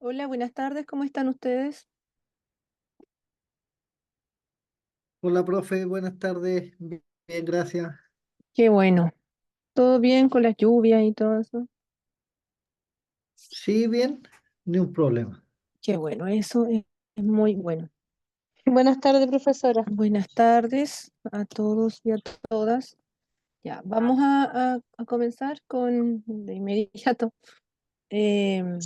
Hola, buenas tardes, ¿cómo están ustedes? Hola, profe, buenas tardes. Bien, gracias. Qué bueno. ¿Todo bien con las lluvias y todo eso? Sí, bien, ni un problema. Qué bueno, eso es muy bueno. Buenas tardes, profesora. Buenas tardes a todos y a todas. Ya, vamos a comenzar con de inmediato. Em,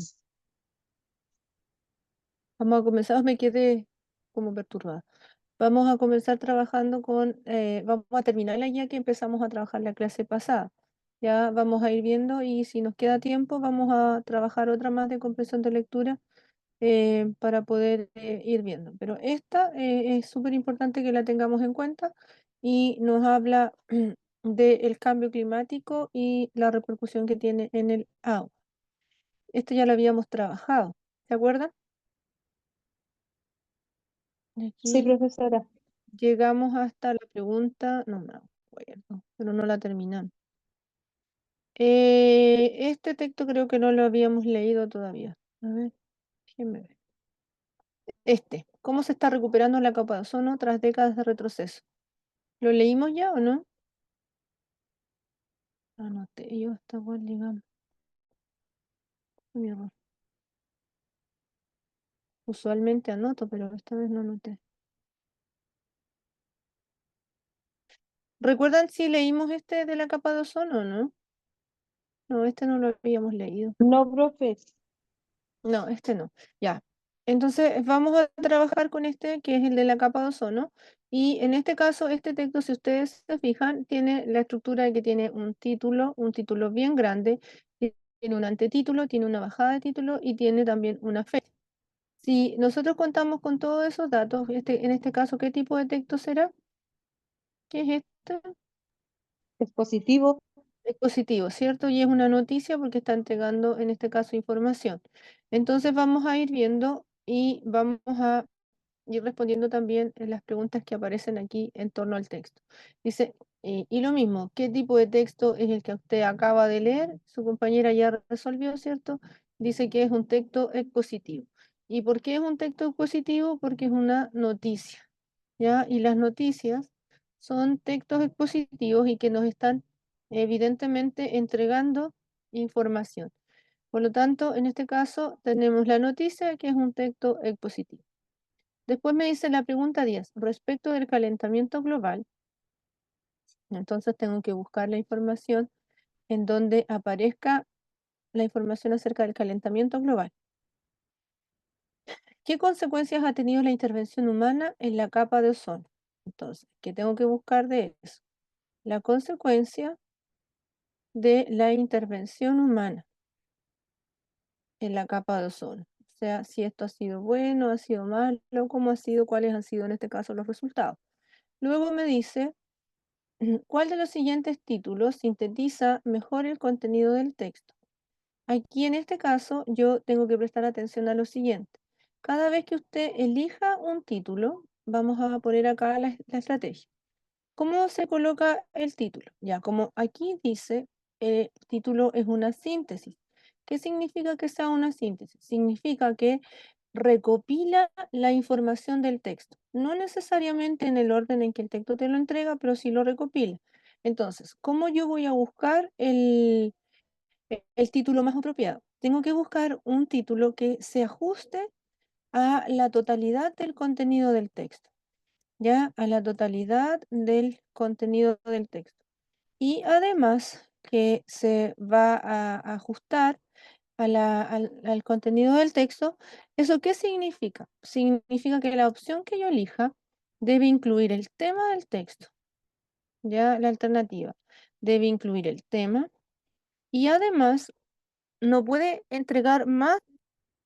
Vamos a comenzar, me quedé como perturbada. Vamos a comenzar trabajando vamos a terminar la guía que empezamos a trabajar la clase pasada. Ya vamos a ir viendo y si nos queda tiempo vamos a trabajar otra más de comprensión de lectura para poder ir viendo. Pero esta es súper importante que la tengamos en cuenta y nos habla del cambio climático y la repercusión que tiene en el agua. Esto ya lo habíamos trabajado, ¿se acuerdan? Y Sí, aquí profesora. llegamos hasta la pregunta, no me acuerdo, pero no la terminamos. Este texto creo que no lo habíamos leído todavía. A ver, déjenme ver. ¿Cómo se está recuperando la capa de ozono tras décadas de retroceso? ¿Lo leímos ya o no? Anoté yo hasta cuál llegamos. Mi error. Usualmente anoto, pero esta vez no anoté. ¿Recuerdan si leímos este de la capa de ozono o no? No, este no lo habíamos leído. No, profe. No, este no. Ya. Entonces vamos a trabajar con este, que es el de la capa de ozono. Y en este caso, este texto, si ustedes se fijan, tiene la estructura de que tiene un título bien grande, tiene un antetítulo, tiene una bajada de título y tiene también una fecha. Si nosotros contamos con todos esos datos, en este caso, ¿qué tipo de texto será? ¿Qué es esto? Es positivo. Es positivo, ¿cierto? Y es una noticia porque está entregando, en este caso, información. Entonces vamos a ir viendo y vamos a ir respondiendo también en las preguntas que aparecen aquí en torno al texto. Dice, y lo mismo, ¿qué tipo de texto es el que usted acaba de leer? Su compañera ya resolvió, ¿cierto? Dice que es un texto expositivo. ¿Y por qué es un texto expositivo? Porque es una noticia, ¿ya? Y las noticias son textos expositivos y que nos están evidentemente entregando información. Por lo tanto, en este caso tenemos la noticia que es un texto expositivo. Después me dice la pregunta 10 respecto del calentamiento global. Entonces tengo que buscar la información en donde aparezca la información acerca del calentamiento global. ¿Qué consecuencias ha tenido la intervención humana en la capa de ozono? Entonces, ¿qué tengo que buscar de eso? La consecuencia de la intervención humana en la capa de ozono. O sea, si esto ha sido bueno, ha sido malo, cómo ha sido, cuáles han sido en este caso los resultados. Luego me dice, ¿cuál de los siguientes títulos sintetiza mejor el contenido del texto? Aquí en este caso yo tengo que prestar atención a lo siguiente. Cada vez que usted elija un título, vamos a poner acá la estrategia. ¿Cómo se coloca el título? Ya, como aquí dice, el título es una síntesis. ¿Qué significa que sea una síntesis? Significa que recopila la información del texto. No necesariamente en el orden en que el texto te lo entrega, pero sí lo recopila. Entonces, ¿cómo yo voy a buscar el título más apropiado? Tengo que buscar un título que se ajuste a la totalidad del contenido del texto, ya a la totalidad del contenido del texto. Y además que se va a ajustar al contenido del texto. ¿Eso qué significa? Significa que la opción que yo elija debe incluir el tema del texto, ya la alternativa debe incluir el tema y además no puede entregar más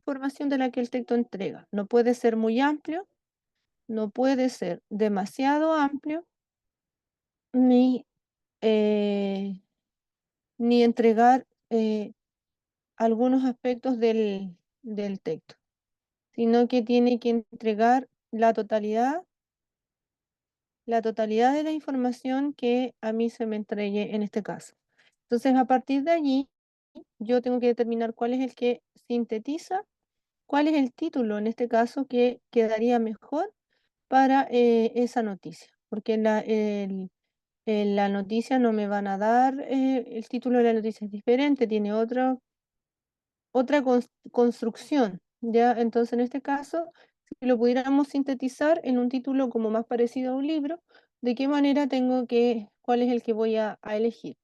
información de la que el texto entrega. No puede ser muy amplio, no puede ser demasiado amplio, ni, eh, ni entregar algunos aspectos del texto, sino que tiene que entregar la totalidad de la información que a mí se me entregue en este caso. Entonces, a partir de allí, yo tengo que determinar cuál es el que sintetiza, cuál es el título en este caso que quedaría mejor para esa noticia, porque en la noticia no me van a dar, el título de la noticia es diferente, tiene otra construcción, ¿ya? Entonces, en este caso, si lo pudiéramos sintetizar en un título como más parecido a un libro, ¿de qué manera cuál es el que voy a elegir?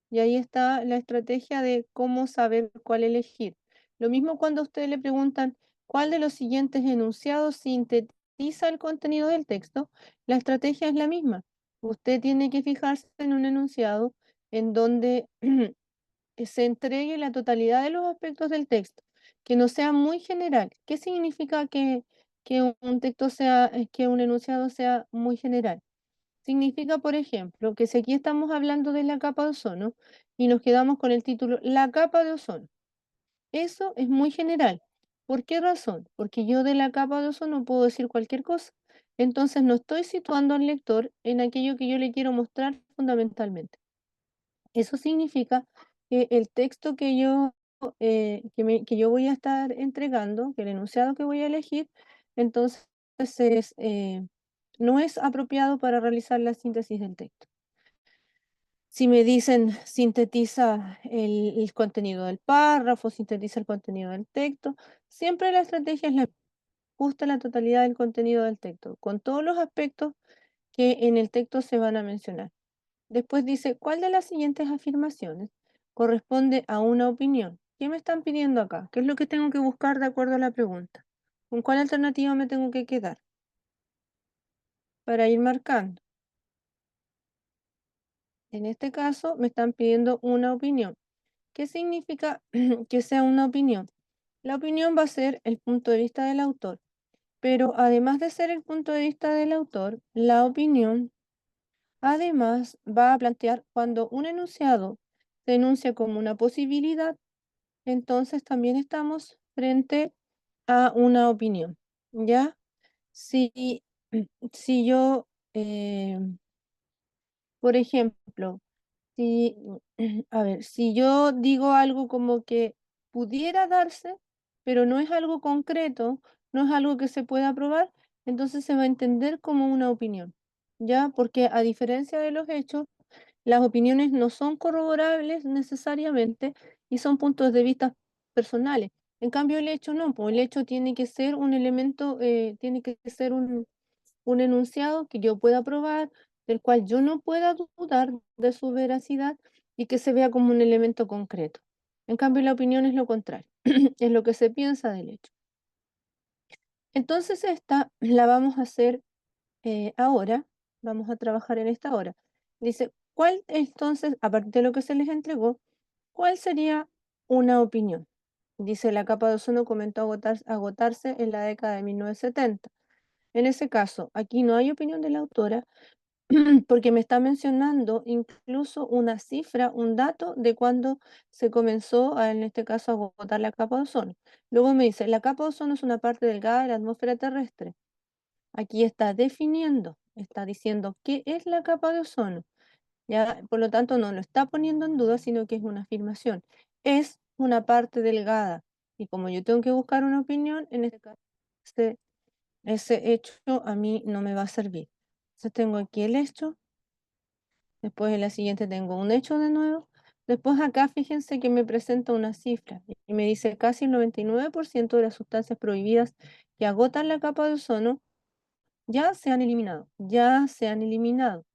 Y ahí está la estrategia de cómo saber cuál elegir. Lo mismo cuando a ustedes le preguntan cuál de los siguientes enunciados sintetiza el contenido del texto, la estrategia es la misma. Usted tiene que fijarse en un enunciado en donde se entregue la totalidad de los aspectos del texto, que no sea muy general. ¿Qué significa que un texto que un enunciado sea muy general? Significa, por ejemplo, que si aquí estamos hablando de la capa de ozono y nos quedamos con el título La capa de ozono, eso es muy general. ¿Por qué razón? Porque yo de la capa de ozono puedo decir cualquier cosa. Entonces no estoy situando al lector en aquello que yo le quiero mostrar fundamentalmente. Eso significa que el texto que yo voy a estar entregando, que el enunciado que voy a elegir, entonces no es apropiado para realizar la síntesis del texto. Si me dicen sintetiza el contenido del párrafo, sintetiza el contenido del texto, siempre la estrategia es justa la totalidad del contenido del texto, con todos los aspectos que en el texto se van a mencionar. Después dice, ¿cuál de las siguientes afirmaciones corresponde a una opinión? ¿Qué me están pidiendo acá? ¿Qué es lo que tengo que buscar de acuerdo a la pregunta? ¿Con cuál alternativa me tengo que quedar? Para ir marcando. En este caso, me están pidiendo una opinión. ¿Qué significa que sea una opinión? La opinión va a ser el punto de vista del autor, pero además de ser el punto de vista del autor, la opinión además va a plantear cuando un enunciado se enuncia como una posibilidad, entonces también estamos frente a una opinión, ¿ya? Si, si yo, por ejemplo, si, a ver, si yo digo algo como que pudiera darse, pero no es algo concreto, no es algo que se pueda probar, entonces se va a entender como una opinión, ¿ya? Porque a diferencia de los hechos, las opiniones no son corroborables necesariamente y son puntos de vista personales. En cambio, el hecho no, pues el hecho tiene que ser un elemento, tiene que ser un enunciado que yo pueda probar, del cual yo no pueda dudar de su veracidad y que se vea como un elemento concreto. En cambio, la opinión es lo contrario, es lo que se piensa del hecho. Entonces, esta la vamos a hacer ahora, vamos a trabajar en esta hora. Dice, ¿cuál entonces, aparte de lo que se les entregó, cuál sería una opinión? Dice, la capa de ozono comenzó a agotarse en la década de 1970. En ese caso, aquí no hay opinión de la autora porque me está mencionando incluso una cifra, un dato de cuando se comenzó en este caso, a agotar la capa de ozono. Luego me dice, la capa de ozono es una parte delgada de la atmósfera terrestre. Aquí está definiendo, está diciendo qué es la capa de ozono. Ya, por lo tanto, no lo está poniendo en duda, sino que es una afirmación. Es una parte delgada. Y como yo tengo que buscar una opinión, en este caso, ese hecho a mí no me va a servir. Entonces tengo aquí el hecho, después en la siguiente tengo un hecho de nuevo. Después acá fíjense que me presenta una cifra y me dice casi el 99% de las sustancias prohibidas que agotan la capa de ozono ya se han eliminado, ya se han eliminado.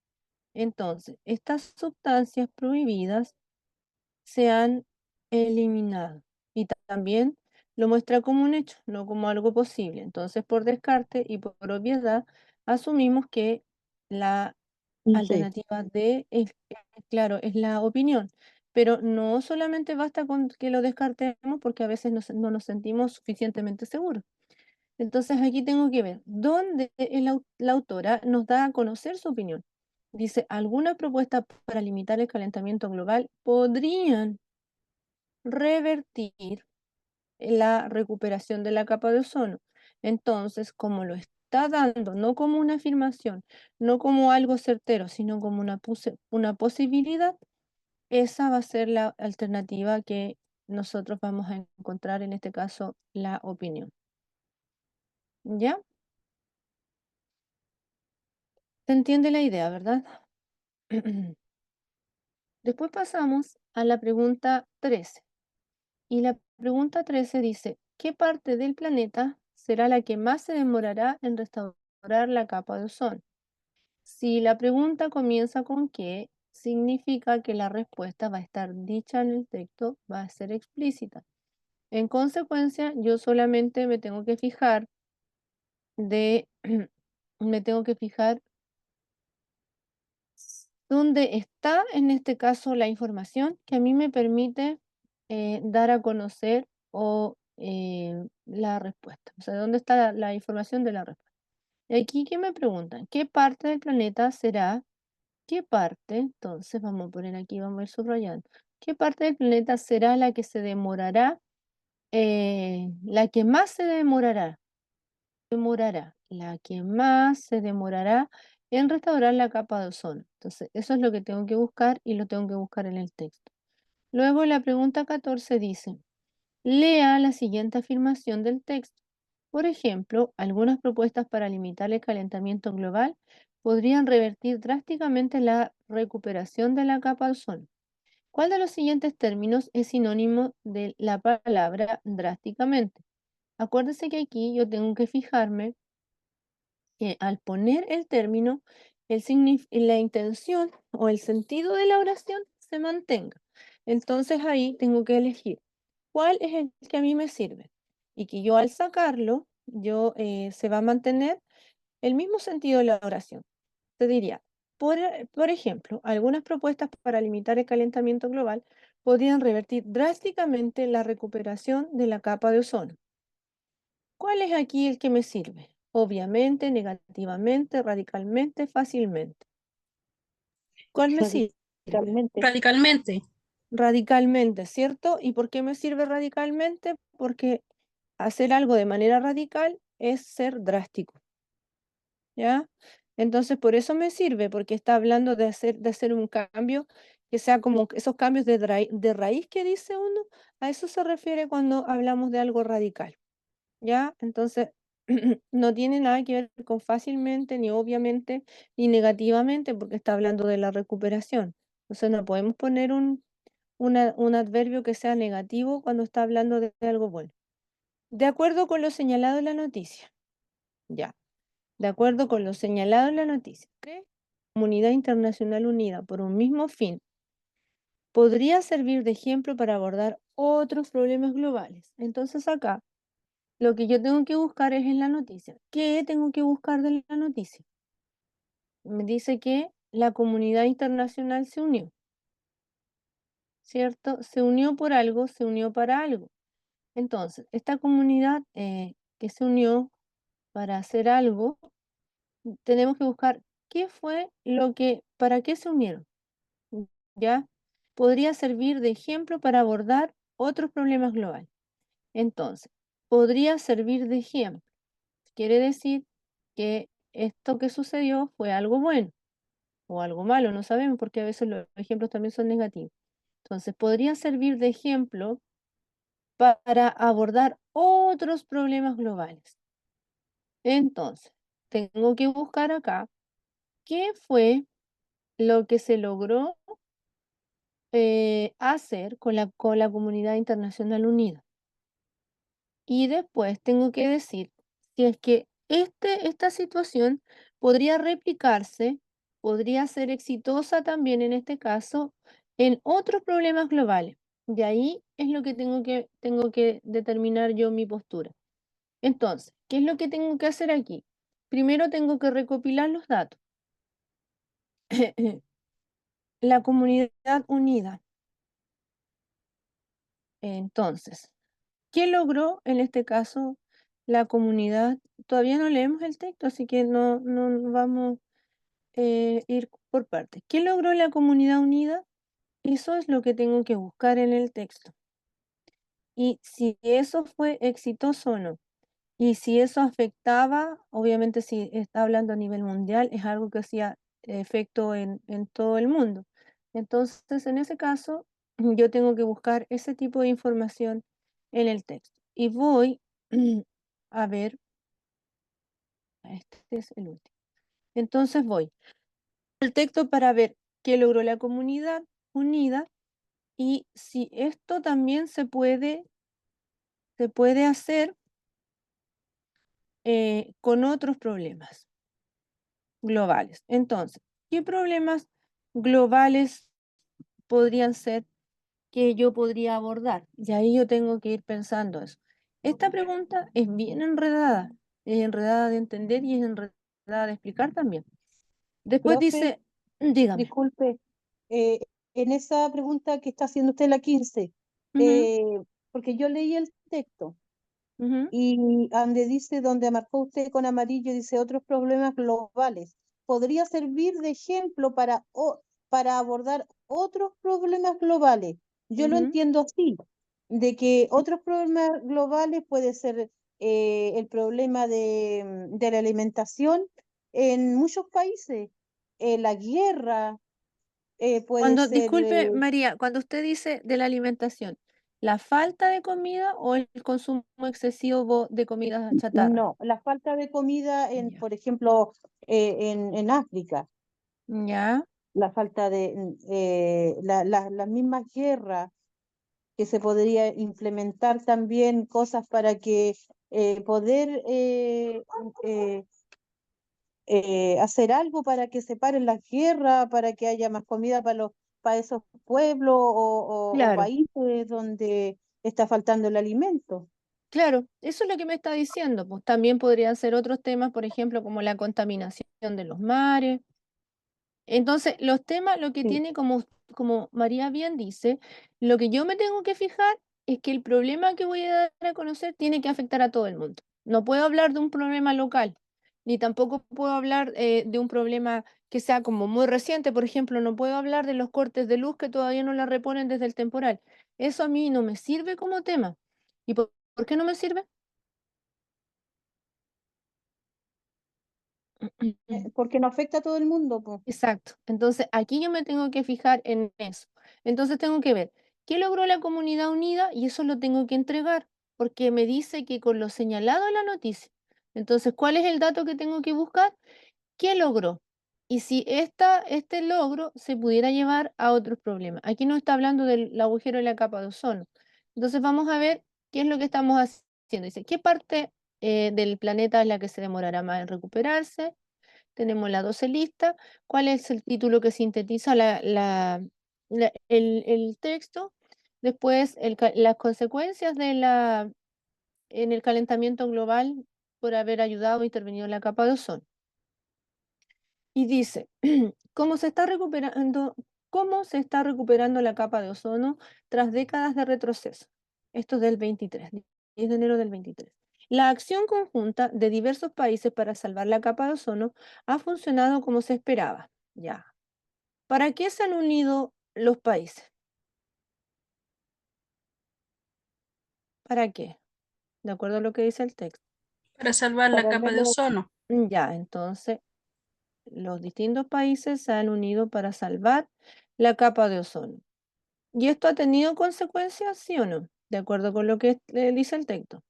Entonces, estas sustancias prohibidas se han eliminado y también lo muestra como un hecho, no como algo posible. Entonces, por descarte y por obviedad, asumimos que la Sí. alternativa D claro, es la opinión. Pero no solamente basta con que lo descartemos porque a veces no nos sentimos suficientemente seguros. Entonces aquí tengo que ver dónde la autora nos da a conocer su opinión. Dice, algunas propuestas para limitar el calentamiento global podrían revertir la recuperación de la capa de ozono. Entonces, como lo está dando, no como una afirmación, no como algo certero, sino como una posibilidad, esa va a ser la alternativa que nosotros vamos a encontrar en este caso la opinión. ¿Ya? ¿Se entiende la idea, verdad? Después pasamos a la pregunta 13. Y la pregunta 13 dice, ¿qué parte del planeta será la que más se demorará en restaurar la capa de ozono? Si la pregunta comienza con qué, significa que la respuesta va a estar dicha en el texto, va a ser explícita. En consecuencia, yo solamente me tengo que fijar me tengo que fijar dónde está en este caso la información que a mí me permite dar a conocer la respuesta. O sea, dónde está la información de la respuesta. Y aquí que me preguntan, ¿qué parte del planeta será? ¿Qué parte? Entonces vamos a poner aquí, vamos a ir subrayando. ¿Qué parte del planeta será la que se demorará? La que más se demorará. La que más se demorará en restaurar la capa de ozono. Entonces, eso es lo que tengo que buscar y lo tengo que buscar en el texto. Luego la pregunta 14 dice, lea la siguiente afirmación del texto. Por ejemplo, algunas propuestas para limitar el calentamiento global podrían revertir drásticamente la recuperación de la capa de ozono. ¿Cuál de los siguientes términos es sinónimo de la palabra drásticamente? Acuérdese que aquí yo tengo que fijarme que al poner el término, la intención o el sentido de la oración se mantenga. Entonces ahí tengo que elegir cuál es el que a mí me sirve y que yo al sacarlo, se va a mantener el mismo sentido de la oración. Te diría, por ejemplo, algunas propuestas para limitar el calentamiento global podrían revertir drásticamente la recuperación de la capa de ozono. ¿Cuál es aquí el que me sirve? Obviamente, negativamente, radicalmente, fácilmente. ¿Cuál me sirve? Radicalmente. Radicalmente. Radicalmente, ¿cierto? ¿Y por qué me sirve radicalmente? Porque hacer algo de manera radical es ser drástico, ¿ya? Entonces, por eso me sirve, porque está hablando de hacer un cambio que sea como esos cambios de raíz que dice uno, a eso se refiere cuando hablamos de algo radical. ¿Ya? Entonces, no tiene nada que ver con fácilmente, ni obviamente, ni negativamente, porque está hablando de la recuperación. Entonces, no podemos poner un adverbio que sea negativo cuando está hablando de algo bueno. De acuerdo con lo señalado en la noticia. Ya. De acuerdo con lo señalado en la noticia. ¿Cree que la comunidad internacional unida por un mismo fin podría servir de ejemplo para abordar otros problemas globales? Entonces, acá lo que yo tengo que buscar es en la noticia. ¿Qué tengo que buscar de la noticia? Me dice que la comunidad internacional se unió, ¿cierto? Se unió por algo, se unió para algo. Entonces, esta comunidad que se unió para hacer algo, tenemos que buscar qué fue para qué se unieron, ¿ya? Podría servir de ejemplo para abordar otros problemas globales. Entonces, podría servir de ejemplo. Quiere decir que esto que sucedió fue algo bueno o algo malo, no sabemos porque a veces los ejemplos también son negativos. Entonces, podría servir de ejemplo para abordar otros problemas globales. Entonces, tengo que buscar acá qué fue lo que se logró hacer con la comunidad internacional unida. Y después tengo que decir si es que esta situación podría replicarse, podría ser exitosa también en este caso en otros problemas globales. De ahí es lo que tengo que determinar yo mi postura. Entonces, ¿qué es lo que tengo que hacer aquí? Primero tengo que recopilar los datos. La comunidad unida. Entonces, ¿qué logró en este caso la comunidad? Todavía no leemos el texto, así que no vamos a ir por partes. ¿Qué logró la comunidad unida? Eso es lo que tengo que buscar en el texto. Y si eso fue exitoso o no. Y si eso afectaba, obviamente si está hablando a nivel mundial, es algo que hacía efecto en todo el mundo. Entonces, en ese caso, yo tengo que buscar ese tipo de información en el texto. Y voy a ver, este es el último. Entonces voy al texto para ver qué logró la comunidad unida y si esto también se puede hacer con otros problemas globales. Entonces, ¿qué problemas globales podrían ser que yo podría abordar? Y ahí yo tengo que ir pensando eso. Esta pregunta es bien enredada, es enredada de entender y es enredada de explicar también. Después Profe, dice, dígame. disculpe, eh, en esa pregunta que está haciendo usted la 15, Ujú, eh, porque yo leí el texto ujú. y donde dice, donde marcó usted con amarillo, dice otros problemas globales. ¿Podría servir de ejemplo para abordar otros problemas globales? Yo lo Ujú. entiendo así, de que otros problemas globales puede ser el problema de la alimentación en muchos países, la guerra, puede Cuando, ser, disculpe, María, cuando usted dice de la alimentación, ¿la falta de comida o el consumo excesivo de comida chatarra? no, la falta de comida Ya. por ejemplo, en África. Ya, La falta de las mismas guerras, que se podría implementar también cosas para que poder eh, hacer algo para que se paren las guerras, para que haya más comida para esos pueblos o claro, países donde está faltando el alimento. claro, eso es lo que me está diciendo. Pues también podrían ser otros temas, por ejemplo, como la contaminación de los mares. Entonces, los temas, lo que Sí, tiene como María bien dice, lo que yo me tengo que fijar es que el problema que voy a dar a conocer tiene que afectar a todo el mundo. No puedo hablar de un problema local, ni tampoco puedo hablar de un problema que sea como muy reciente. Por ejemplo, no puedo hablar de los cortes de luz que todavía no la reponen desde el temporal. Eso a mí no me sirve como tema. ¿Y por qué no me sirve? porque no afecta a todo el mundo, po. Exacto. Entonces, aquí yo me tengo que fijar en eso. Entonces, tengo que ver qué logró la comunidad unida y eso lo tengo que entregar, porque me dice que con lo señalado en la noticia. Entonces, ¿cuál es el dato que tengo que buscar? ¿Qué logró? Y si este logro se pudiera llevar a otros problemas. Aquí no está hablando del agujero de la capa de ozono. Entonces, vamos a ver qué es lo que estamos haciendo. Dice, ¿qué parte del planeta es la que se demorará más en recuperarse? Tenemos la 12 lista. ¿Cuál es el título que sintetiza el texto? Después, las consecuencias en el calentamiento global por haber ayudado o intervenido en la capa de ozono. Y dice, ¿cómo se está recuperando la capa de ozono tras décadas de retroceso? Esto es del 23, 10 de enero del 23. La acción conjunta de diversos países para salvar la capa de ozono ha funcionado como se esperaba. Ya. ¿Para qué se han unido los países? ¿Para qué? De acuerdo a lo que dice el texto. Para salvar la Para capa de verlo, ozono. Ya, entonces los distintos países se han unido para salvar la capa de ozono. ¿Y esto ha tenido consecuencias, sí o no? De acuerdo con lo que dice el texto.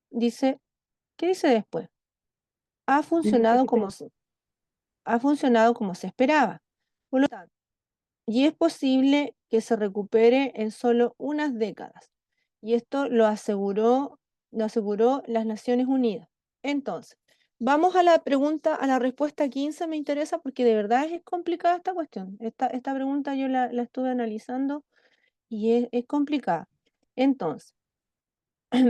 Dice, ¿qué dice después? Ha dice funcionado que como ha funcionado como se esperaba. Por lo tanto, y es posible que se recupere en solo unas décadas. Y esto lo aseguró las Naciones Unidas. Entonces, vamos a la pregunta, a la respuesta 15, me interesa porque de verdad es complicada esta cuestión. Esta pregunta yo la estuve analizando y es complicada. Entonces,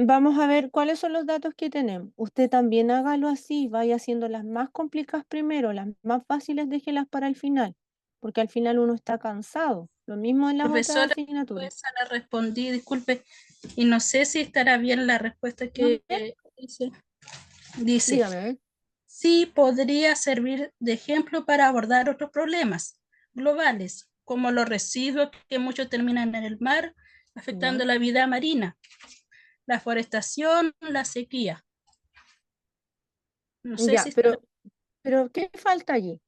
vamos a ver cuáles son los datos que tenemos. Usted también hágalo así, vaya haciendo las más complicadas primero, las más fáciles déjelas para el final, porque al final uno está cansado. Lo mismo en las otras Profesora, asignaturas. esa la respondí, disculpe, y no sé si estará bien la respuesta ¿No que bien? hice. Dice, Dígame, a ver. sí podría servir de ejemplo para abordar otros problemas globales, como los residuos que muchos terminan en el mar, Ya, afectando la vida marina, la forestación, la sequía. No sé si ya, estará. pero ¿qué falta allí?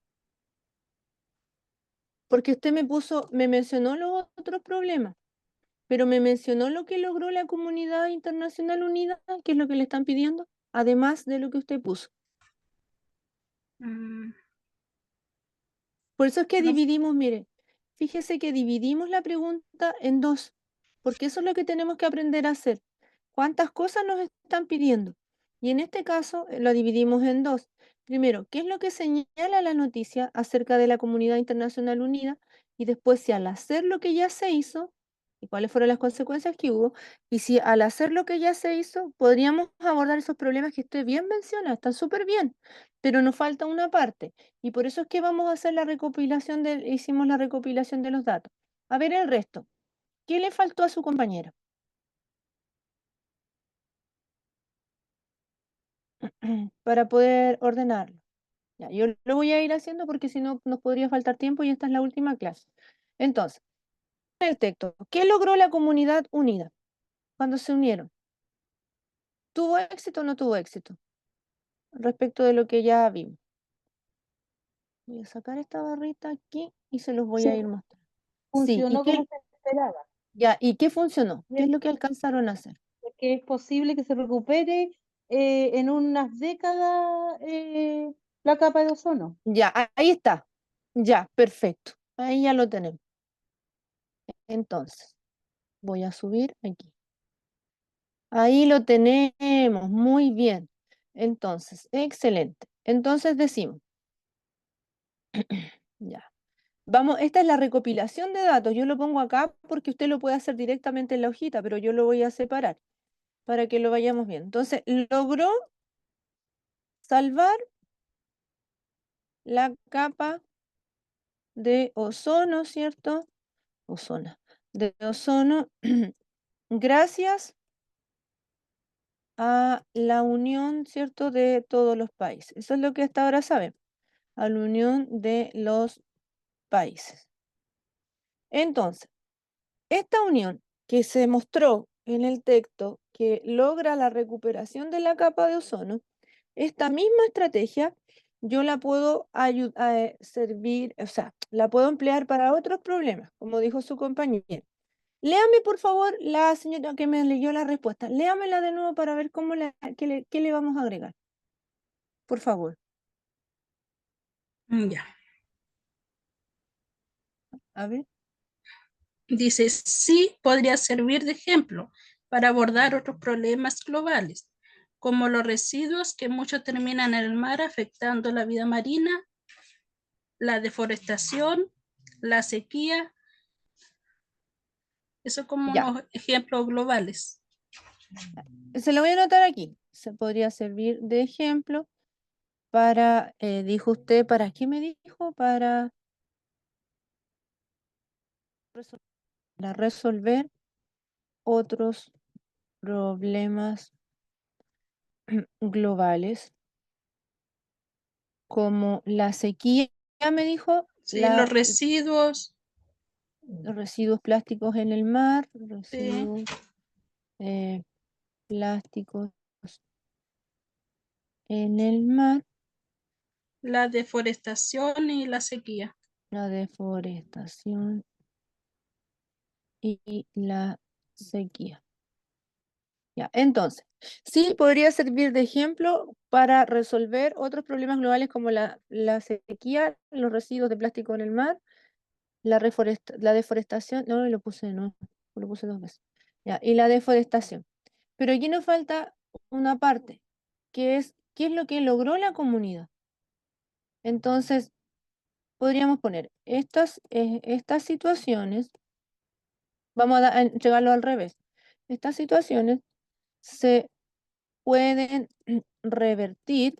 porque usted me mencionó los otros problemas, pero me mencionó lo que logró la comunidad internacional unida, que es lo que le están pidiendo, además de lo que usted puso. Mm, Por eso es que no. dividimos, mire, fíjese que dividimos la pregunta en dos, porque eso es lo que tenemos que aprender a hacer. ¿Cuántas cosas nos están pidiendo? Y en este caso lo dividimos en dos. Primero, ¿qué es lo que señala la noticia acerca de la comunidad internacional unida? Y después, si al hacer lo que ya se hizo, y cuáles fueron las consecuencias que hubo, y si al hacer lo que ya se hizo, podríamos abordar esos problemas que usted bien menciona, están súper bien, pero nos falta una parte. Y por eso es que vamos a hacer la recopilación hicimos la recopilación de los datos. A ver el resto. ¿Qué le faltó a su compañero? Para poder ordenarlo. Ya, yo lo voy a ir haciendo porque si no nos podría faltar tiempo y esta es la última clase. Entonces, el texto. ¿Qué logró la comunidad unida cuando se unieron? ¿Tuvo éxito o no tuvo éxito? Respecto de lo que ya vimos. Voy a sacar esta barrita aquí y se los voy Sí, a ir mostrando. Sí, funcionó como se esperaba. ¿y qué funcionó? ¿Qué es Bien, lo que alcanzaron a hacer? que es posible que se recupere en unas décadas la capa de ozono. Ya, ahí está. Ya, perfecto. Ahí ya lo tenemos. Entonces, voy a subir aquí. Ahí lo tenemos, muy bien. Entonces, excelente. Entonces decimos, ya. Vamos, esta es la recopilación de datos. Yo lo pongo acá porque usted lo puede hacer directamente en la hojita, pero yo lo voy a separar para que lo vayamos viendo. Entonces, logró salvar la capa de ozono, ¿cierto? De ozono, gracias a la unión, ¿cierto?, de todos los países. Eso es lo que hasta ahora sabemos, a la unión de los países. Entonces, esta unión que se mostró en el texto que logra la recuperación de la capa de ozono, esta misma estrategia yo la puedo servir, o sea, la puedo emplear para otros problemas, como dijo su compañero. Léame, por favor, la señora que me leyó la respuesta. Léamela de nuevo para ver qué le vamos a agregar. Por favor. Ya. A ver. Dice, sí podría servir de ejemplo para abordar otros problemas globales, como los residuos que muchos terminan en el mar afectando la vida marina, la deforestación, la sequía. Eso como Ya. unos ejemplos globales. Se lo voy a anotar aquí. Se podría servir de ejemplo para, dijo usted, ¿para qué me dijo? Para resolver otros problemas globales, como la sequía, me dijo, Sí, los residuos. los residuos plásticos en el mar, Sí, residuos plásticos en el mar, la deforestación y la sequía. la deforestación y la sequía. Ya, entonces, sí podría servir de ejemplo para resolver otros problemas globales como la sequía, los residuos de plástico en el mar, la deforestación, no, lo puse de nuevo, lo puse dos veces. Ya, y la deforestación. Pero aquí nos falta una parte, que es qué es lo que logró la comunidad. Entonces, podríamos poner estas situaciones, vamos a entregarlo al revés. Estas situaciones se pueden revertir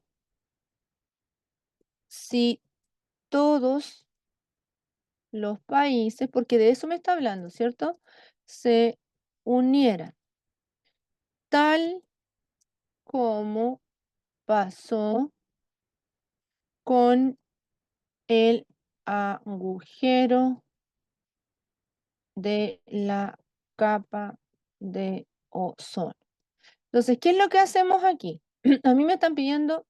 si todos los países, porque de eso me está hablando, ¿cierto? Se unieran, tal como pasó con el agujero de la capa de ozono. Entonces, ¿qué es lo que hacemos aquí? A mí me están pidiendo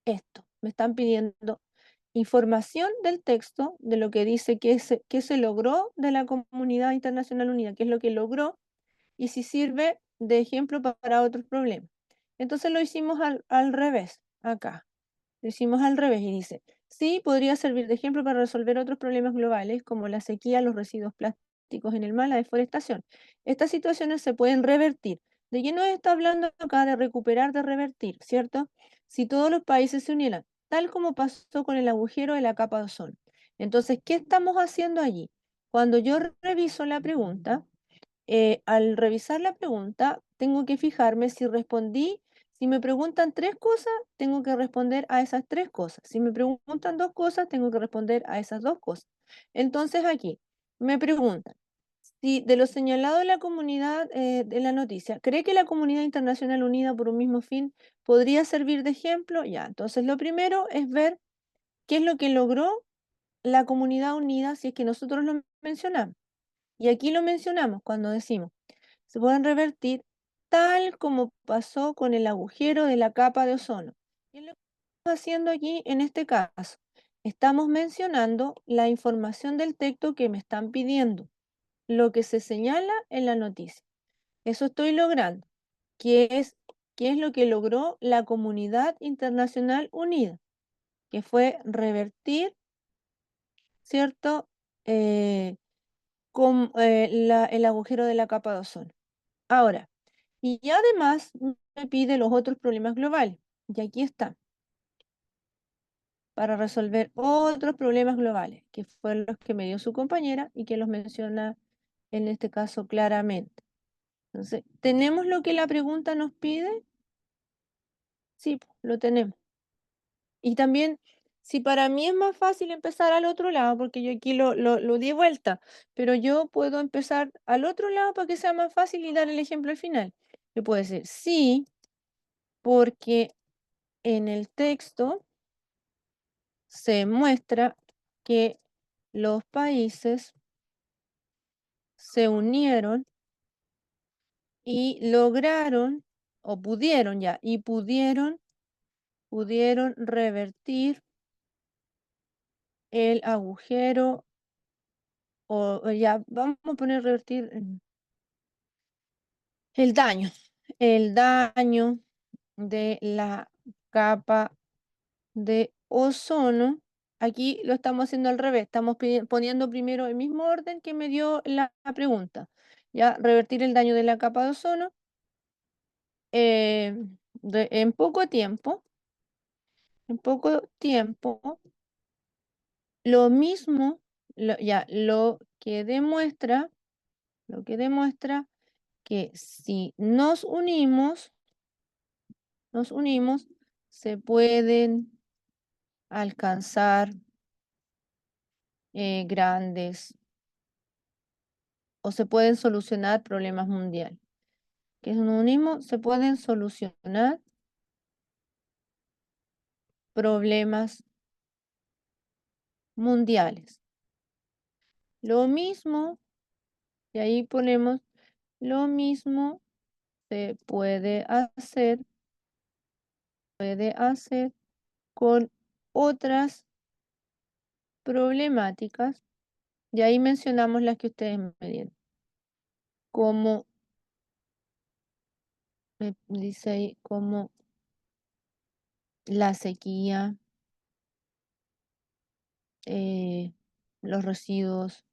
esto, me están pidiendo información del texto, de lo que dice que se logró de la comunidad internacional unida, qué es lo que logró, y si sirve de ejemplo para otros problemas. Entonces lo hicimos al revés, acá. Lo hicimos al revés y dice, sí, podría servir de ejemplo para resolver otros problemas globales como la sequía, los residuos plásticos en el mar, la deforestación. Estas situaciones se pueden revertir. ¿De qué nos está hablando acá? De recuperar, de revertir, ¿cierto? Si todos los países se unieran, tal como pasó con el agujero de la capa de ozono. Entonces, ¿qué estamos haciendo allí? Cuando yo reviso la pregunta, al revisar la pregunta, tengo que fijarme si respondí. Si me preguntan 3 cosas, tengo que responder a esas 3 cosas. Si me preguntan 2 cosas, tengo que responder a esas 2 cosas. Entonces aquí me preguntan si de lo señalado en la comunidad de la noticia, ¿cree que la comunidad internacional unida por un mismo fin podría servir de ejemplo? Ya, entonces lo primero es ver qué es lo que logró la comunidad unida si es que nosotros lo mencionamos. Y aquí lo mencionamos cuando decimos se pueden revertir tal como pasó con el agujero de la capa de ozono. ¿Qué es lo que estamos haciendo aquí en este caso? Estamos mencionando la información del texto que me están pidiendo, lo que se señala en la noticia. Eso estoy logrando, que es lo que logró la comunidad internacional unida, que fue revertir, ¿cierto? El agujero de la capa de ozono. Ahora, y además me pide los otros problemas globales. Y aquí está, para resolver otros problemas globales, que fueron los que me dio su compañera y que los menciona en este caso claramente. Entonces, ¿tenemos lo que la pregunta nos pide? Sí, lo tenemos. Y también, si para mí es más fácil empezar al otro lado, porque yo aquí lo di vuelta, pero yo puedo empezar al otro lado para que sea más fácil y dar el ejemplo al final. Yo puedo decir, sí, porque en el texto se muestra que los países se unieron y lograron, o pudieron ya, y pudieron revertir el agujero, o ya, vamos a poner revertir el daño de la capa de ozono. Aquí lo estamos haciendo al revés, estamos poniendo primero el mismo orden que me dio la pregunta. Ya, revertir el daño de la capa de ozono en poco tiempo, lo mismo, lo que demuestra que si nos unimos, se pueden alcanzar grandes o se pueden solucionar problemas mundiales. Que nos unimos, se pueden solucionar problemas mundiales. Lo mismo, y ahí ponemos, lo mismo se puede hacer con otras problemáticas, y ahí mencionamos las que ustedes me dieron, como me dice ahí, como la sequía, eh, los residuos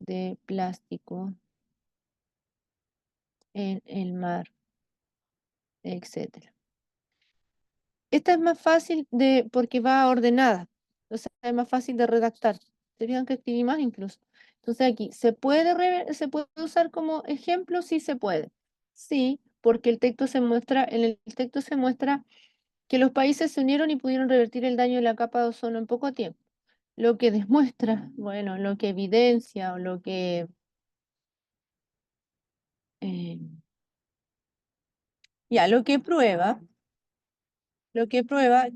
de plástico en el mar, etcétera. Esta es más fácil porque va ordenada, o sea, es más fácil de redactar. Se fijan que escribí más incluso. Entonces aquí, ¿se puede usar como ejemplo? Sí se puede. Sí, porque en el texto se muestra que los países se unieron y pudieron revertir el daño de la capa de ozono en poco tiempo. Lo que demuestra, bueno, lo que evidencia o eh, lo que prueba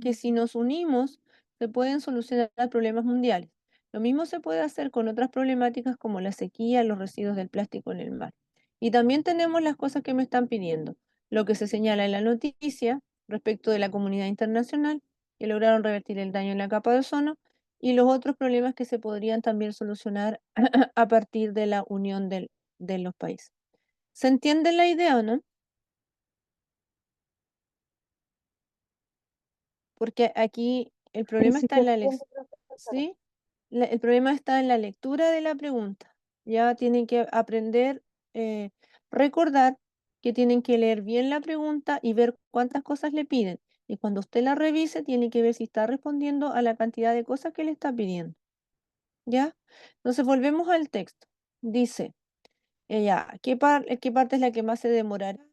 que si nos unimos se pueden solucionar problemas mundiales. Lo mismo se puede hacer con otras problemáticas como la sequía, los residuos del plástico en el mar. Y también tenemos las cosas que me están pidiendo. lo que se señala en la noticia respecto de la comunidad internacional, que lograron revertir el daño en la capa de ozono, y los otros problemas que se podrían también solucionar a partir de la unión de los países. ¿Se entiende la idea o no? Porque aquí el problema Sí, está te en la entiendo, profesora. ¿sí? El problema está en la lectura de la pregunta. Ya tienen que aprender, recordar que tienen que leer bien la pregunta y ver cuántas cosas le piden. Y cuando usted la revise, tiene que ver si está respondiendo a la cantidad de cosas que le está pidiendo. ¿Ya? Entonces volvemos al texto. Dice, ya, ¿qué parte es la que más se demorará?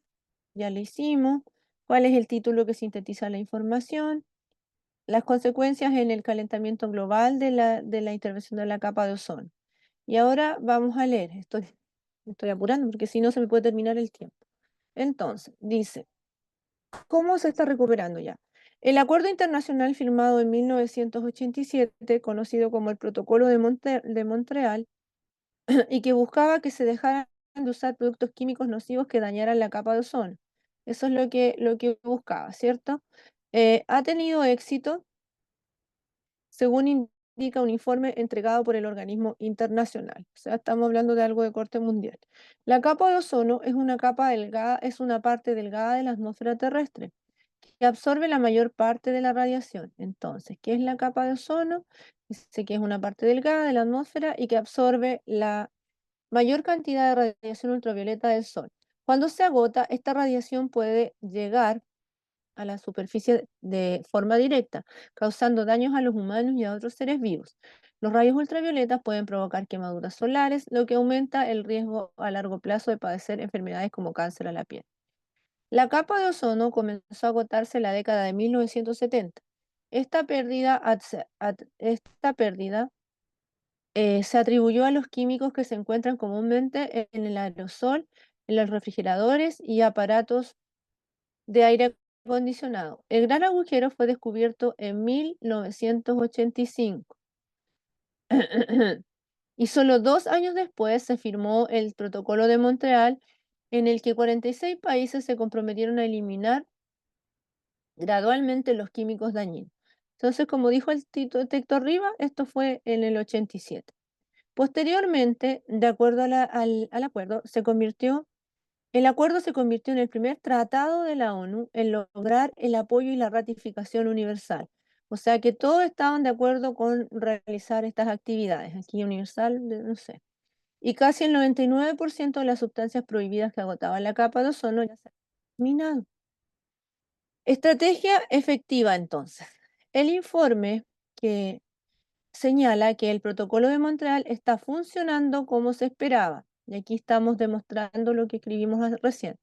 Ya lo hicimos. ¿Cuál es el título que sintetiza la información? Las consecuencias en el calentamiento global de la intervención de la capa de ozono. Y ahora vamos a leer. Me estoy apurando porque si no se me puede terminar el tiempo. Entonces, dice, ¿cómo se está recuperando ya? El acuerdo internacional firmado en 1987, conocido como el Protocolo de Montreal, y que buscaba que se dejaran de usar productos químicos nocivos que dañaran la capa de ozono. Eso es lo que buscaba, ¿cierto? Ha tenido éxito, según indica un informe entregado por el organismo internacional. O sea, estamos hablando de algo de corte mundial. La capa de ozono es una capa delgada, es una parte delgada de la atmósfera terrestre que absorbe la mayor parte de la radiación. Entonces, ¿qué es la capa de ozono? Dice que es una parte delgada de la atmósfera y que absorbe la mayor cantidad de radiación ultravioleta del Sol. Cuando se agota, esta radiación puede llegar a la superficie de forma directa, causando daños a los humanos y a otros seres vivos. Los rayos ultravioletas pueden provocar quemaduras solares, lo que aumenta el riesgo a largo plazo de padecer enfermedades como cáncer a la piel. La capa de ozono comenzó a agotarse en la década de 1970. Esta pérdida se atribuyó a los químicos que se encuentran comúnmente en el aerosol, en los refrigeradores y aparatos de aire acondicionado. El gran agujero fue descubierto en 1985 y solo 2 años después se firmó el Protocolo de Montreal, en el que 46 países se comprometieron a eliminar gradualmente los químicos dañinos. Entonces, como dijo el texto arriba, esto fue en el 87. Posteriormente, de acuerdo al acuerdo, el acuerdo se convirtió en el primer tratado de la ONU en lograr el apoyo y la ratificación universal. O sea que todos estaban de acuerdo con realizar estas actividades. Aquí universal, no sé. Y casi el 99% de las sustancias prohibidas que agotaban la capa de ozono ya se han eliminado. Estrategia efectiva, entonces. El informe que señala que el protocolo de Montreal está funcionando como se esperaba. Y aquí estamos demostrando lo que escribimos recién.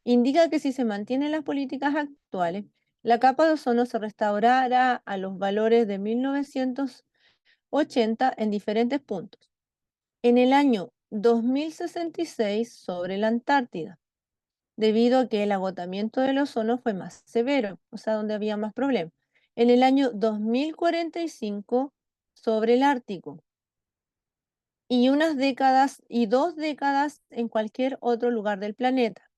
Indica que si se mantienen las políticas actuales, la capa de ozono se restaurará a los valores de 1980 en diferentes puntos. En el año 2066 sobre la Antártida, debido a que el agotamiento del ozono fue más severo, o sea, donde había más problemas. En el año 2045 sobre el Ártico, y 2 décadas en cualquier otro lugar del planeta.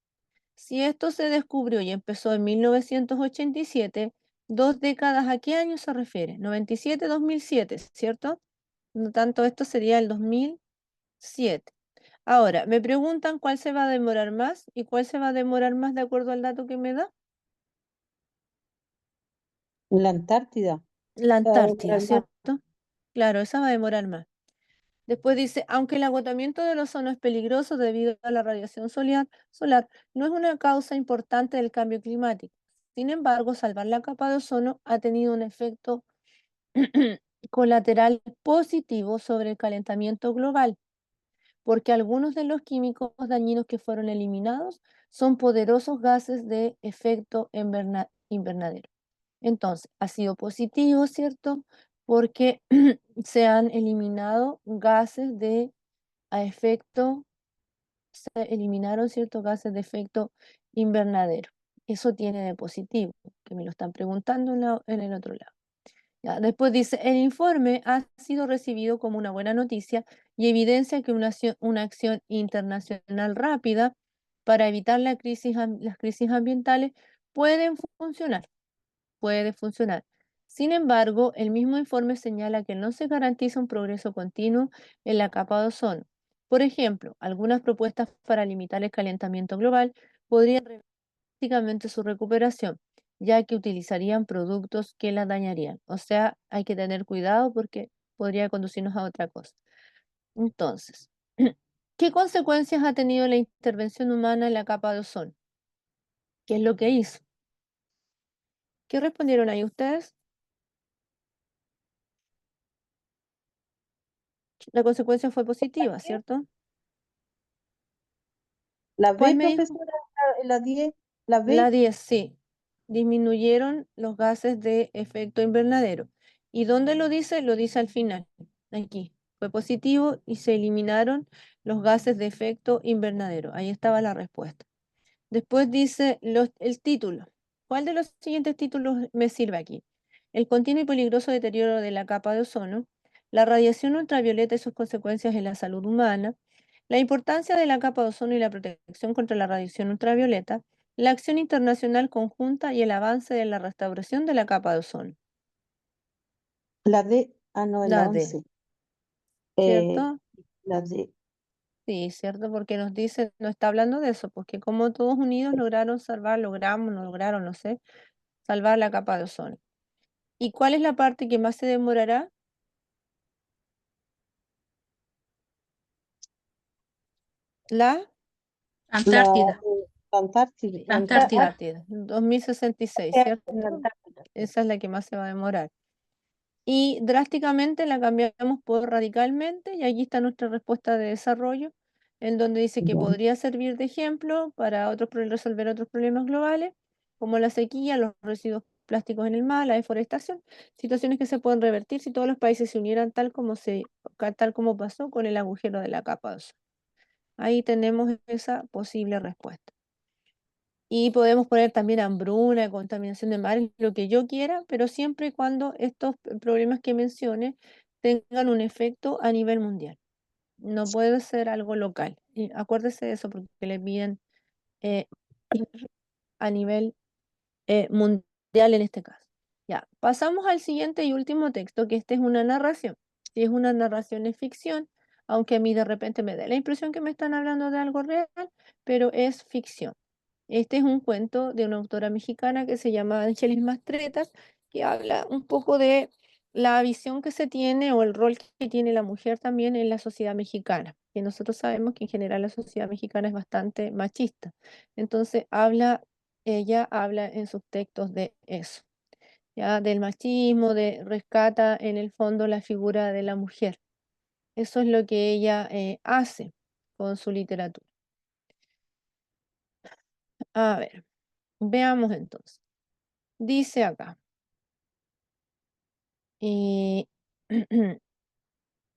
Si esto se descubrió y empezó en 1987, 2 décadas, ¿a qué año se refiere? 97-2007, ¿cierto? Por lo tanto, esto sería el 2007. Ahora, me preguntan cuál se va a demorar más y cuál se va a demorar más de acuerdo al dato que me da. La Antártida. La Se va a Antártida, demorar más. ¿cierto? Claro, esa va a demorar más. Después dice, aunque el agotamiento del ozono es peligroso debido a la radiación solar, no es una causa importante del cambio climático. Sin embargo, salvar la capa de ozono ha tenido un efecto colateral positivo sobre el calentamiento global, porque algunos de los químicos dañinos que fueron eliminados son poderosos gases de efecto invernadero. Entonces, ha sido positivo, ¿cierto? Porque se han eliminado gases a efecto, se eliminaron ciertos gases de efecto invernadero. Eso tiene de positivo, que me lo están preguntando en el otro lado. Ya, después dice, el informe ha sido recibido como una buena noticia y evidencia que una acción internacional rápida para evitar las crisis ambientales pueden funcionar, puede funcionar. Sin embargo, el mismo informe señala que no se garantiza un progreso continuo en la capa de ozono. Por ejemplo, algunas propuestas para limitar el calentamiento global podrían revertir drásticamente su recuperación, ya que utilizarían productos que la dañarían. O sea, hay que tener cuidado porque podría conducirnos a otra cosa. Entonces, ¿qué consecuencias ha tenido la intervención humana en la capa de ozono? ¿Qué es lo que hizo? ¿Qué respondieron ahí ustedes? La consecuencia fue positiva, ¿cierto? La ¿Cuál B, me dijo? profesora, la 10, la La B, 10, sí. Disminuyeron los gases de efecto invernadero. ¿Y dónde lo dice? Lo dice al final, aquí. Fue positivo y se eliminaron los gases de efecto invernadero. Ahí estaba la respuesta. Después dice el título. ¿Cuál de los siguientes títulos me sirve aquí? El continuo y peligroso deterioro de la capa de ozono, la radiación ultravioleta y sus consecuencias en la salud humana, la importancia de la capa de ozono y la protección contra la radiación ultravioleta, la acción internacional conjunta y el avance de la restauración de la capa de ozono. la D, no, en la La D, 11. ¿cierto? La D. Sí, cierto, porque nos dice, no está hablando de eso, porque como todos unidos lograron salvar, logramos, no lograron, no sé, salvar la capa de ozono. ¿Y cuál es la parte que más se demorará? La La Antártida, Antártida. la Antártida. Antártida, 2066, En ¿cierto? Antártida. Esa es la que más se va a demorar. Y drásticamente la cambiamos por radicalmente, y aquí está nuestra respuesta de desarrollo, en donde dice que Ya. podría servir de ejemplo para resolver otros problemas globales, como la sequía, los residuos plásticos en el mar, la deforestación, situaciones que se pueden revertir si todos los países se unieran tal como pasó con el agujero de la capa de ozono. Ahí tenemos esa posible respuesta. Y podemos poner también hambruna, contaminación de mares, lo que yo quiera, pero siempre y cuando estos problemas que mencione tengan un efecto a nivel mundial. No puede ser algo local. Y acuérdese de eso porque le piden eh, a nivel mundial en este caso. Ya, pasamos al siguiente y último texto, que este es una narración. Si es una narración es ficción, aunque a mí de repente me da la impresión que me están hablando de algo real, pero es ficción. Este es un cuento de una autora mexicana que se llama Ángeles Mastretas, que habla un poco de la visión que se tiene o el rol que tiene la mujer también en la sociedad mexicana, que nosotros sabemos que en general la sociedad mexicana es bastante machista. Entonces ella habla en sus textos de eso, ya del machismo, de rescata en el fondo la figura de la mujer. Eso es lo que ella hace con su literatura. A ver, veamos entonces. Dice acá, eh,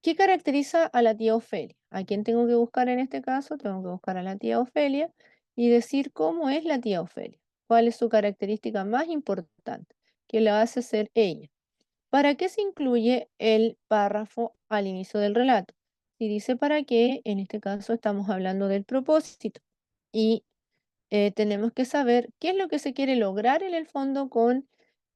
¿qué caracteriza a la tía Ofelia? ¿A quién tengo que buscar en este caso? Tengo que buscar a la tía Ofelia y decir cómo es la tía Ofelia. ¿Cuál es su característica más importante que la hace ser ella? ¿Para qué se incluye el párrafo al inicio del relato? Si dice para qué, en este caso estamos hablando del propósito y tenemos que saber qué es lo que se quiere lograr en el fondo con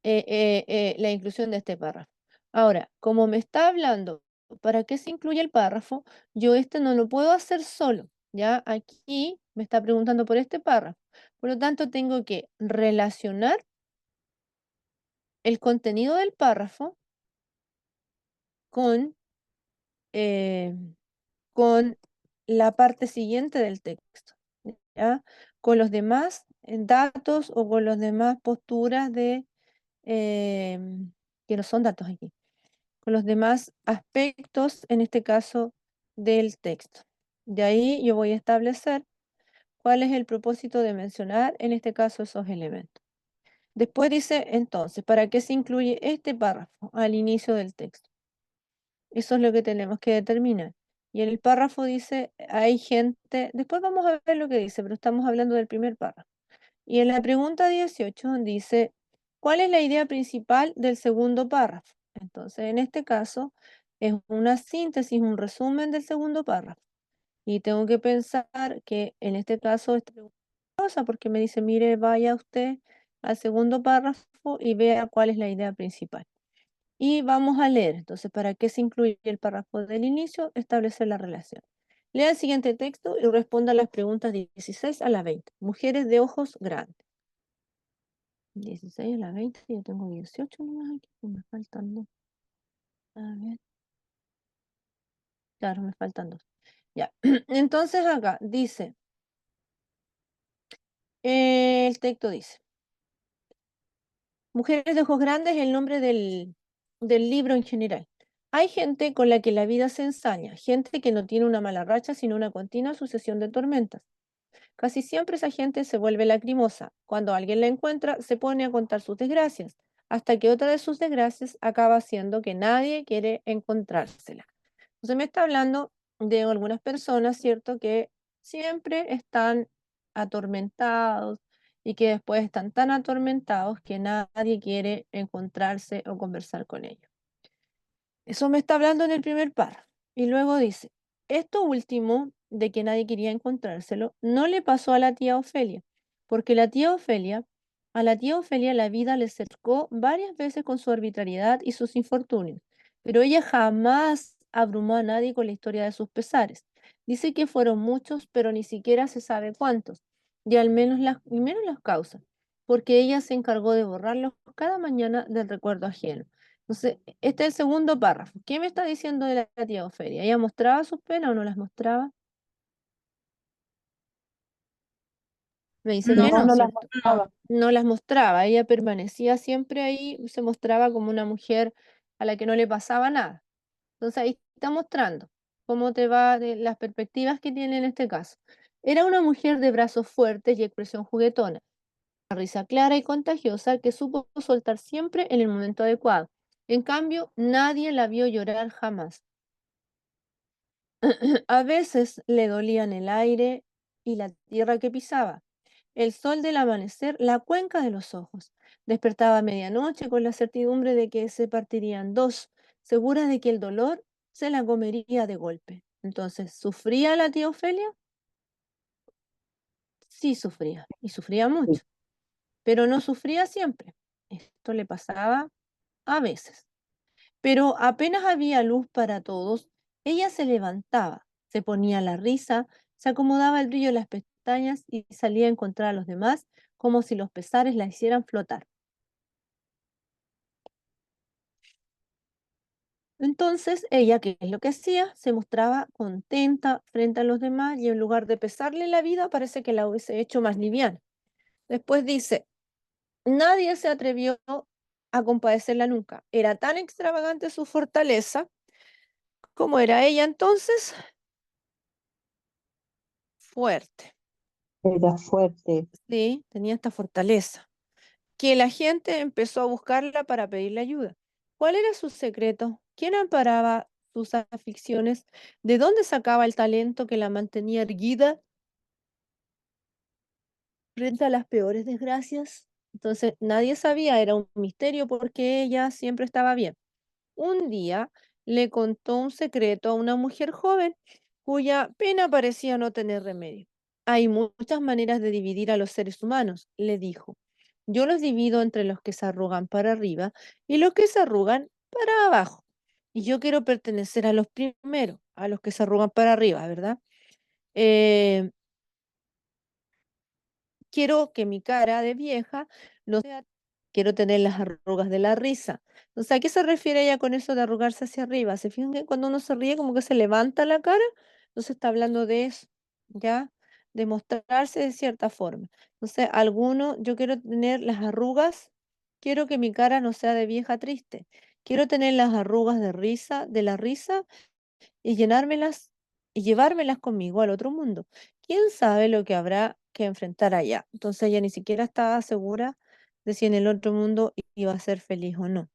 la inclusión de este párrafo. Ahora, como me está hablando, ¿para qué se incluye el párrafo? Yo este no lo puedo hacer solo, ¿ya? Aquí me está preguntando por este párrafo. Por lo tanto, tengo que relacionar el contenido del párrafo con, eh, con la parte siguiente del texto, ¿ya? Con los demás datos o con las demás posturas que no son datos aquí, con los demás aspectos, en este caso, del texto. De ahí yo voy a establecer cuál es el propósito de mencionar, en este caso, esos elementos. Después dice, entonces, ¿para qué se incluye este párrafo al inicio del texto? Eso es lo que tenemos que determinar. Y en el párrafo dice, hay gente, después vamos a ver lo que dice, pero estamos hablando del primer párrafo. Y en la pregunta 18 dice, ¿cuál es la idea principal del segundo párrafo? Entonces, en este caso, es una síntesis, un resumen del segundo párrafo. Y tengo que pensar que en este caso es cosa porque me dice, mire, vaya usted al segundo párrafo y vea cuál es la idea principal. Y vamos a leer. Entonces, ¿para qué se incluye el párrafo del inicio? Establecer la relación. Lea el siguiente texto y responda a las preguntas 16 a la 20. Mujeres de ojos grandes. 16 a la 20, yo tengo 18 nomás aquí, pues me faltan dos. A ver, claro, me faltan dos. Ya, entonces acá dice, el texto dice, Mujeres de ojos grandes es el nombre del libro en general. Hay gente con la que la vida se ensaña, gente que no tiene una mala racha, sino una continua sucesión de tormentas. Casi siempre esa gente se vuelve lacrimosa. Cuando alguien la encuentra, se pone a contar sus desgracias, hasta que otra de sus desgracias acaba haciendo que nadie quiere encontrársela. Entonces me está hablando de algunas personas, ¿cierto? Que siempre están atormentados y que después están tan atormentados que nadie quiere encontrarse o conversar con ellos. Eso me está hablando en el primer párrafo. Y luego dice, esto último de que nadie quería encontrárselo, no le pasó a la tía Ofelia, porque a la tía Ofelia la vida le cercó varias veces con su arbitrariedad y sus infortunios, pero ella jamás abrumó a nadie con la historia de sus pesares. Dice que fueron muchos, pero ni siquiera se sabe cuántos, y al menos y menos las causas, porque ella se encargó de borrarlos cada mañana del recuerdo ajeno. Entonces, este es el segundo párrafo. ¿Qué me está diciendo de la tía Ofelia? ¿Ella mostraba sus penas o no las mostraba? Me dice No, que No, no, no las ¿cierto? no. mostraba. No las mostraba. Ella permanecía siempre ahí, se mostraba como una mujer a la que no le pasaba nada. Entonces, ahí está mostrando cómo te va de las perspectivas que tiene en este caso. Era una mujer de brazos fuertes y expresión juguetona, una risa clara y contagiosa que supo soltar siempre en el momento adecuado. En cambio, nadie la vio llorar jamás. A veces le dolían el aire y la tierra que pisaba, el sol del amanecer, la cuenca de los ojos. Despertaba a medianoche con la certidumbre de que se partirían dos, segura de que el dolor se la comería de golpe. Entonces, ¿sufría la tía Ofelia? Sí, sufría, y sufría Sí. mucho, pero no sufría siempre. Esto le pasaba a veces. Pero apenas había luz para todos, ella se levantaba, se ponía la risa, se acomodaba el brillo de las pestañas y salía a encontrar a los demás como si los pesares la hicieran flotar. Entonces ella, ¿qué es lo que hacía? Se mostraba contenta frente a los demás y en lugar de pesarle la vida, parece que la hubiese hecho más liviana. Después dice, nadie se atrevió a compadecerla nunca. Era tan extravagante su fortaleza como era ella entonces fuerte. Era fuerte. Sí, tenía esta fortaleza, que la gente empezó a buscarla para pedirle ayuda. ¿Cuál era su secreto? ¿Quién amparaba sus aflicciones? ¿De dónde sacaba el talento que la mantenía erguida frente a las peores desgracias? Entonces, nadie sabía, era un misterio porque ella siempre estaba bien. Un día le contó un secreto a una mujer joven cuya pena parecía no tener remedio. Hay muchas maneras de dividir a los seres humanos, le dijo. Yo los divido entre los que se arrugan para arriba y los que se arrugan para abajo. Y yo quiero pertenecer a los primeros, a los que se arrugan para arriba, ¿verdad? Eh, quiero que mi cara de vieja no sea, quiero tener las arrugas de la risa. Entonces, ¿a qué se refiere ella con eso de arrugarse hacia arriba? ¿Se fijan que cuando uno se ríe como que se levanta la cara? Entonces está hablando de eso, ¿ya? De mostrarse de cierta forma. Entonces, alguno, yo quiero tener las arrugas, quiero que mi cara no sea de vieja triste. Quiero tener las arrugas de risa, de la risa y llenármelas y llevármelas conmigo al otro mundo. ¿Quién sabe lo que habrá que enfrentar allá? Entonces ella ni siquiera estaba segura de si en el otro mundo iba a ser feliz o no.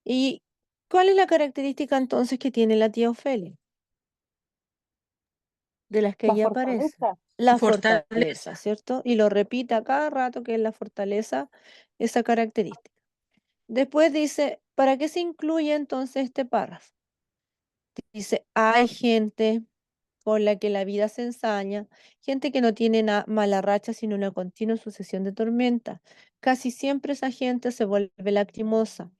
¿Y cuál es la característica entonces que tiene la tía Ofelia, de las que La ella aparece? fortaleza. La Fortaleza. fortaleza, ¿cierto? Y lo repite a cada rato que es la fortaleza, esa característica. Después dice, ¿para qué se incluye entonces este párrafo? Dice, hay gente con la que la vida se ensaña, gente que no tiene mala racha, sino una continua sucesión de tormentas. Casi siempre esa gente se vuelve lacrimosa.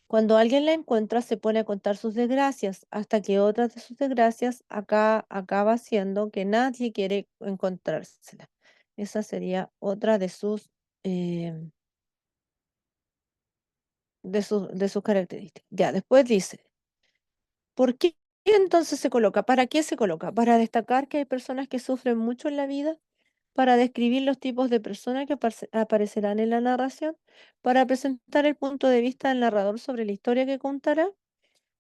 Cuando alguien la encuentra, se pone a contar sus desgracias, hasta que otra de sus desgracias acaba siendo que nadie quiere encontrársela. Esa sería otra eh, de sus características. Ya, después dice, ¿por qué entonces se coloca? ¿Para qué se coloca? Para destacar que hay personas que sufren mucho en la vida, para describir los tipos de personas que aparecerán en la narración, para presentar el punto de vista del narrador sobre la historia que contará,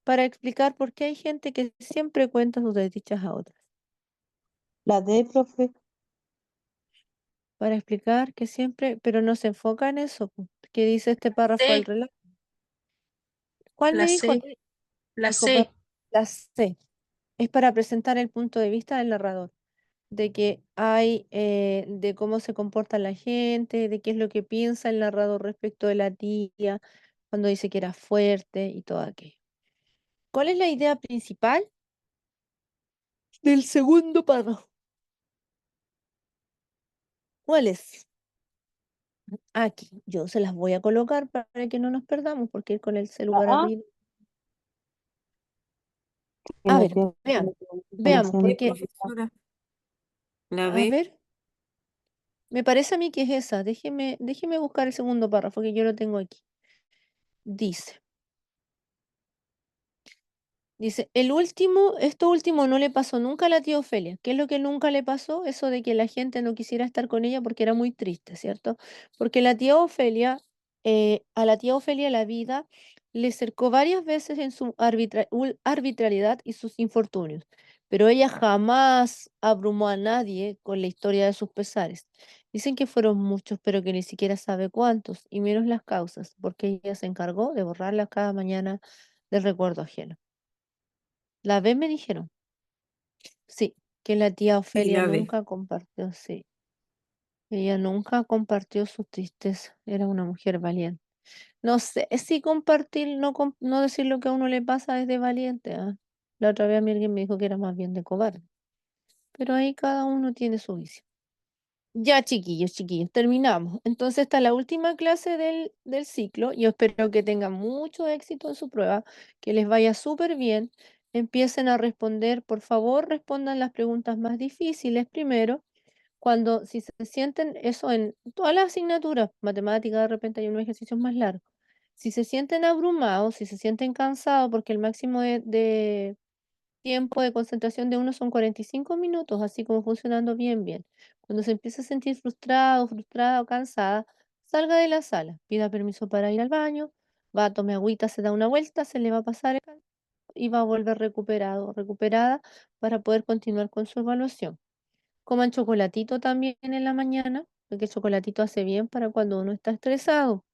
para explicar por qué hay gente que siempre cuenta sus desdichas a otras, La D, profe. para explicar que siempre, pero no se enfoca en eso, que dice este párrafo del C, relato. ¿Cuál me la dijo? C, la Dijo C. la C. Es para presentar el punto de vista del narrador, de que hay, de cómo se comporta la gente, de qué es lo que piensa el narrador respecto de la tía, cuando dice que era fuerte y todo aquello. ¿Cuál es la idea principal del segundo párrafo? ¿Cuál es? Aquí, yo se las voy a colocar para que no nos perdamos, porque ir con el La celular A, arriba. que A no ver, tiene veamos, información B, porque, completa. profesora. La a B. ver, me parece a mí que es esa. Déjeme buscar el segundo párrafo, que yo lo tengo aquí. Dice. Dice, esto último no le pasó nunca a la tía Ofelia. ¿Qué es lo que nunca le pasó? Eso de que la gente no quisiera estar con ella porque era muy triste, ¿cierto? Porque la tía Ofelia, a la tía Ofelia la vida le cercó varias veces en su arbitrariedad y sus infortunios, pero ella jamás abrumó a nadie con la historia de sus pesares. Dicen que fueron muchos, pero que ni siquiera sabe cuántos, y menos las causas, porque ella se encargó de borrarlas cada mañana del recuerdo ajeno. La B me dijeron, sí, que la tía Sí, Ofelia la B. nunca compartió, sí, ella nunca compartió su tristeza, era una mujer valiente. No sé si compartir, no decir lo que a uno le pasa es de valiente, ¿ah? La otra vez a mí alguien me dijo que era más bien de cobarde, pero ahí cada uno tiene su vicio. Ya, chiquillos, chiquillos, terminamos. Entonces, esta es la última clase del ciclo. Yo espero que tengan mucho éxito en su prueba, que les vaya súper bien. Empiecen a responder, por favor, respondan las preguntas más difíciles primero. Si se sienten eso en todas las asignaturas, matemáticas, de repente hay unos ejercicios más largos. Si se sienten abrumados, si se sienten cansados, porque el máximo de tiempo de concentración de uno son 45 minutos, así como funcionando bien, bien. Cuando se empieza a sentir frustrado, frustrada o cansada, salga de la sala, pida permiso para ir al baño, va a tomar agüita, se da una vuelta, se le va a pasar el cansancio y va a volver recuperado o recuperada para poder continuar con su evaluación. Coman chocolatito también en la mañana, porque el chocolatito hace bien para cuando uno está estresado.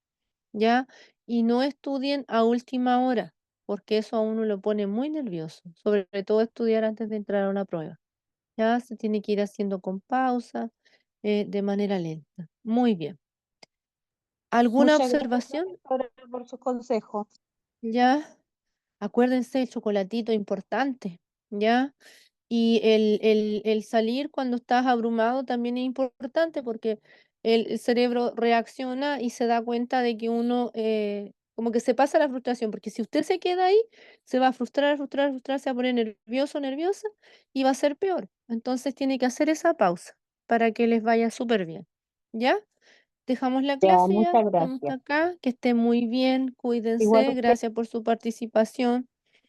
¿Ya? Y no estudien a última hora, porque eso a uno lo pone muy nervioso, sobre todo estudiar antes de entrar a una prueba. Ya se tiene que ir haciendo con pausa, de manera lenta. Muy bien. ¿Alguna Muchas gracias, observación? profesora, por sus consejos. Ya, acuérdense el chocolatito importante, ¿ya? Y el salir cuando estás abrumado también es importante porque el cerebro reacciona y se da cuenta de que uno como que se pasa la frustración, porque si usted se queda ahí, se va a frustrar, frustrar, frustrar, se va a poner nervioso, nerviosa y va a ser peor. Entonces tiene que hacer esa pausa para que les vaya súper bien. ¿Ya? Dejamos la Ya, clase ya, muchas dejemos hasta gracias. acá, que estén muy bien, Igual cuídense, usted, gracias por su participación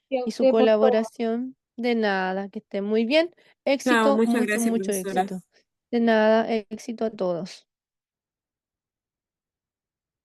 a y su usted por todo. colaboración. De nada, que estén muy bien. Chao, Éxito, muchas mucho, gracias, mucho profesora. éxito. De nada, éxito a todos.